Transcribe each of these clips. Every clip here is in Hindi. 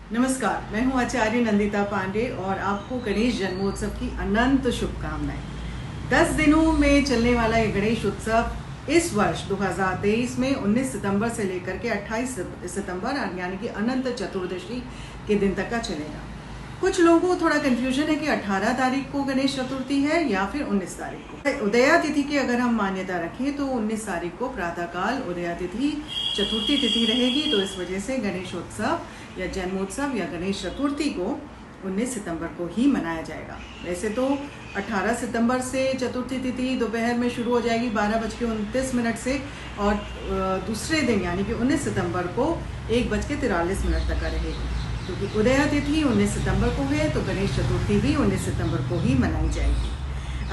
नमस्कार, मैं हूं आचार्य नंदिता पांडे और आपको गणेश जन्मोत्सव की अनंत शुभकामनाएं। 10 दिनों में चलने वाला ये गणेश उत्सव इस वर्ष 2023 में 19 सितंबर से लेकर के 28 सितंबर यानी कि अनंत चतुर्दशी के दिन तक का चलेगा। कुछ लोगों को थोड़ा कंफ्यूजन है कि 18 तारीख को गणेश चतुर्थी है या फिर 19 तारीख को। उदया तिथि की अगर हम मान्यता रखें तो 19 तारीख को प्रातःकाल उदया तिथि चतुर्थी तिथि रहेगी, तो इस वजह से गणेशोत्सव या जन्मोत्सव या गणेश चतुर्थी को 19 सितंबर को ही मनाया जाएगा। वैसे तो 18 सितंबर से चतुर्थी तिथि दोपहर में शुरू हो जाएगी 12:29 से, और दूसरे दिन यानी कि 19 सितंबर को 1:43 तक का रहेगी, क्योंकि उदया तिथि 19 सितंबर को है तो गणेश चतुर्थी भी 19 सितंबर को ही मनाई जाएगी।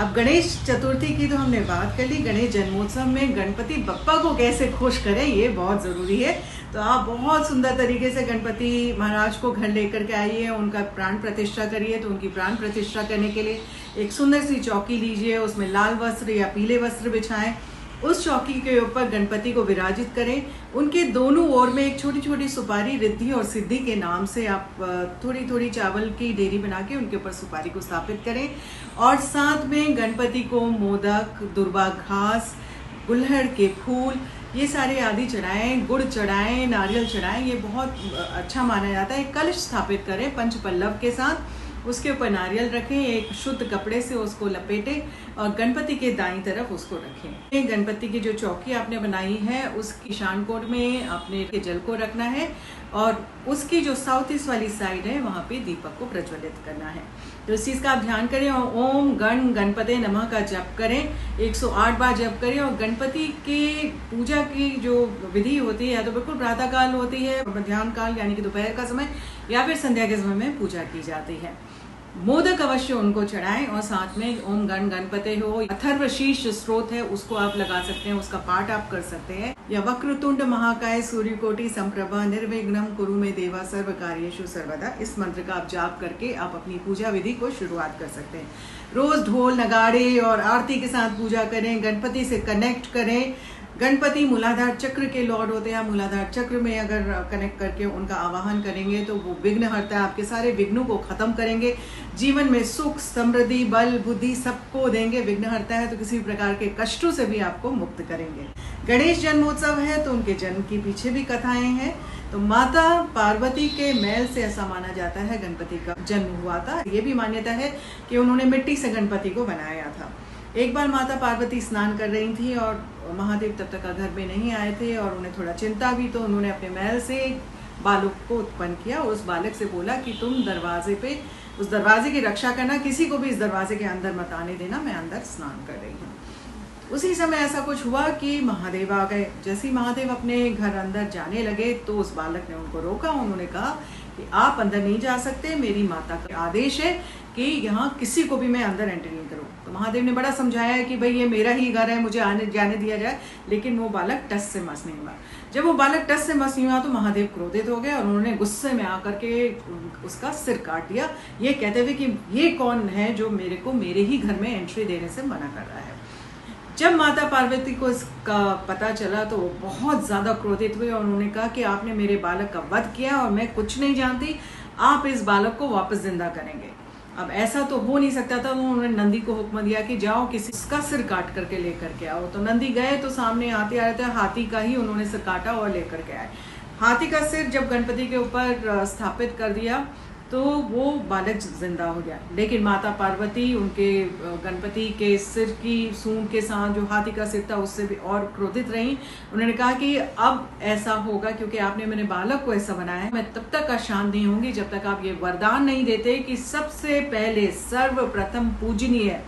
अब गणेश चतुर्थी की तो हमने बात कर ली। गणेश जन्मोत्सव में गणपति बप्पा को कैसे खुश करें ये बहुत ज़रूरी है। तो आप बहुत सुंदर तरीके से गणपति महाराज को घर लेकर के आइए, उनका प्राण प्रतिष्ठा करिए। तो उनकी प्राण प्रतिष्ठा करने के लिए एक सुंदर सी चौकी लीजिए, उसमें लाल वस्त्र या पीले वस्त्र बिछाएं, उस चौकी के ऊपर गणपति को विराजित करें। उनके दोनों ओर में एक छोटी छोटी सुपारी रिद्धि और सिद्धि के नाम से आप थोड़ी थोड़ी चावल की ढेरी बना के उनके ऊपर सुपारी को स्थापित करें, और साथ में गणपति को मोदक, दुर्वा घास, गुलहड़ के फूल ये सारे आदि चढ़ाएं, गुड़ चढ़ाएं, नारियल चढ़ाएं। ये बहुत अच्छा माना जाता है। कलश स्थापित करें पंच पल्लव के साथ, उसके ऊपर नारियल रखें, एक शुद्ध कपड़े से उसको लपेटें और गणपति के दाईं तरफ उसको रखें। गणपति की जो चौकी आपने बनाई है उसकी ईशान कोण में आपने जल को रखना है, और उसकी जो साउथ ईस्ट वाली साइड है वहाँ पे दीपक को प्रज्वलित करना है। तो इस चीज़ का आप ध्यान करें और ओम गण गणपते नमः का जप करें, 108 बार जप करें। और गणपति के पूजा की जो विधि होती है या तो बिल्कुल प्रातःकाल होती है, मध्याह्न काल यानी कि दोपहर का समय, या फिर संध्या के समय में पूजा की जाती है। मोदक अवश्य उनको चढ़ाएं, और साथ में ओम गण गणपते हो, अथर्व शीर्ष स्त्रोत है उसको आप लगा सकते हैं, उसका पाठ आप कर सकते हैं। या वक्रतुंड महाकाय सूर्यकोटि संप्रभा निर्विघ्नं कुरु मे देवा सर्व कार्येषु सर्वदा, इस मंत्र का आप जाप करके आप अपनी पूजा विधि को शुरुआत कर सकते हैं। रोज ढोल नगाड़े और आरती के साथ पूजा करें, गणपति से कनेक्ट करें। गणपति मूलाधार चक्र के लॉर्ड होते हैं। मूलाधार चक्र में अगर कनेक्ट करके उनका आवाहन करेंगे तो वो विघ्न हरता है, आपके सारे विघ्नों को खत्म करेंगे, जीवन में सुख समृद्धि बल बुद्धि सबको देंगे। विघ्न हरता है तो किसी प्रकार के कष्टों से भी आपको मुक्त करेंगे। गणेश जन्मोत्सव है तो उनके जन्म के पीछे भी कथाएं हैं। तो माता पार्वती के मैल से ऐसा माना जाता है गणपति का जन्म हुआ था। ये भी मान्यता है कि उन्होंने मिट्टी से गणपति को बनाया था। एक बार माता पार्वती स्नान कर रही थी और महादेव तब तक घर में नहीं आए थे, और उन्हें थोड़ा चिंता हुई, तो उन्होंने अपने महल से एक बालक को उत्पन्न किया और उस बालक से बोला कि तुम दरवाजे पे उस दरवाजे की रक्षा करना, किसी को भी इस दरवाजे के अंदर मत आने देना, मैं अंदर स्नान कर रही हूँ। उसी समय ऐसा कुछ हुआ कि महादेव आ गए। जैसे ही महादेव अपने घर अंदर जाने लगे तो उस बालक ने उनको रोका। उन्होंने कहा कि आप अंदर नहीं जा सकते, मेरी माता का आदेश है कि यहाँ किसी को भी मैं अंदर एंट्री नहीं करूँ। तो महादेव ने बड़ा समझाया कि भाई ये मेरा ही घर है, मुझे आने जाने दिया जाए, लेकिन वो बालक टस से मस नहीं हुआ। जब वो बालक टस से मस नहीं हुआ तो महादेव क्रोधित हो गए और उन्होंने गुस्से में आकर के उसका सिर काट दिया, ये कहते हुए कि ये कौन है जो मेरे को मेरे ही घर में एंट्री देने से मना कर रहा है। जब माता पार्वती को इसका पता चला तो वो बहुत ज़्यादा क्रोधित हुए और उन्होंने कहा कि आपने मेरे बालक का वध किया और मैं कुछ नहीं जानती, आप इस बालक को वापस जिंदा करेंगे। अब ऐसा तो हो नहीं सकता था। उन्होंने नंदी को हुक्म दिया कि जाओ किसी का सिर काट करके लेकर के आओ। तो नंदी गए तो सामने हाथी आ रहे थे, हाथी का ही उन्होंने सिर काटा और लेकर के आए। हाथी का सिर जब गणपति के ऊपर स्थापित कर दिया तो वो बालक जिंदा हो गया। लेकिन माता पार्वती उनके गणपति के सिर की सूंड के साथ जो हाथी का सिर था उससे भी और क्रोधित रही। उन्होंने कहा कि अब ऐसा होगा क्योंकि आपने मेरे बालक को ऐसा बनाया है, मैं तब तक अशांत नहीं होंगी जब तक आप ये वरदान नहीं देते कि सबसे पहले सर्वप्रथम पूजनीय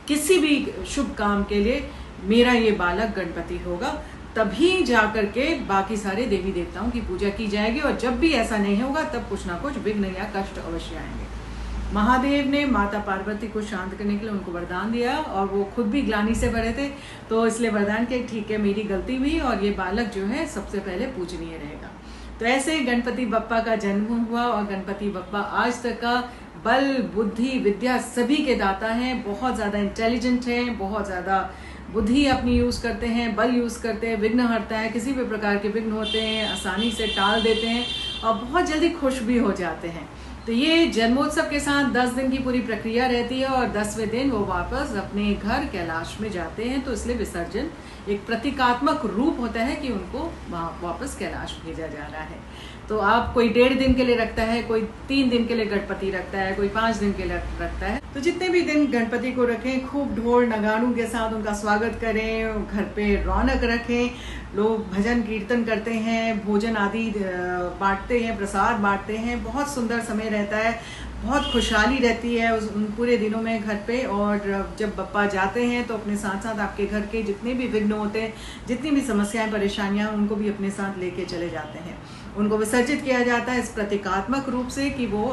किसी भी शुभ काम के लिए मेरा ये बालक गणपति होगा। तभी जाकर के बाकी सारे देवी देवताओं की पूजा की जाएगी, और जब भी ऐसा नहीं होगा तब कुछ ना कुछ विघ्न या कष्ट अवश्य आएंगे। महादेव ने माता पार्वती को शांत करने के लिए उनको वरदान दिया, और वो खुद भी ग्लानि से भरे थे, तो इसलिए वरदान के ठीक है मेरी गलती हुई और ये बालक जो है सबसे पहले पूजनीय रहेगा। तो ऐसे गणपति बप्पा का जन्म हुआ, और गणपति बप्पा आज तक का बल बुद्धि विद्या सभी के दाता हैं। बहुत ज़्यादा इंटेलिजेंट हैं, बहुत ज़्यादा बुद्धि अपनी यूज़ करते हैं, बल यूज़ करते हैं, विघ्न हरता है, किसी भी प्रकार के विघ्न होते हैं आसानी से टाल देते हैं, और बहुत जल्दी खुश भी हो जाते हैं। तो ये जन्मोत्सव के साथ 10 दिन की पूरी प्रक्रिया रहती है और 10वें दिन वो वापस अपने घर कैलाश में जाते हैं। तो इसलिए विसर्जन एक प्रतीकात्मक रूप होता है कि उनको वहाँ वापस कैलाश भेजा जा रहा है। तो आप कोई 1.5 दिन के लिए रखता है, कोई 3 दिन के लिए गणपति रखता है, कोई 5 दिन के लिए रखता है। तो जितने भी दिन गणपति को रखें, खूब ढोल नगाड़ों के साथ उनका स्वागत करें, घर पे रौनक रखें, लोग भजन कीर्तन करते हैं, भोजन आदि बांटते हैं, प्रसाद बांटते हैं। बहुत सुंदर समय रहता है, बहुत खुशहाली रहती है उन पूरे दिनों में घर पे। और जब बप्पा जाते हैं तो अपने साथ साथ आपके घर के जितने भी विघ्न होते हैं, जितनी भी समस्याएं परेशानियां, उनको भी अपने साथ लेके चले जाते हैं। उनको विसर्जित किया जाता है इस प्रतीकात्मक रूप से कि वो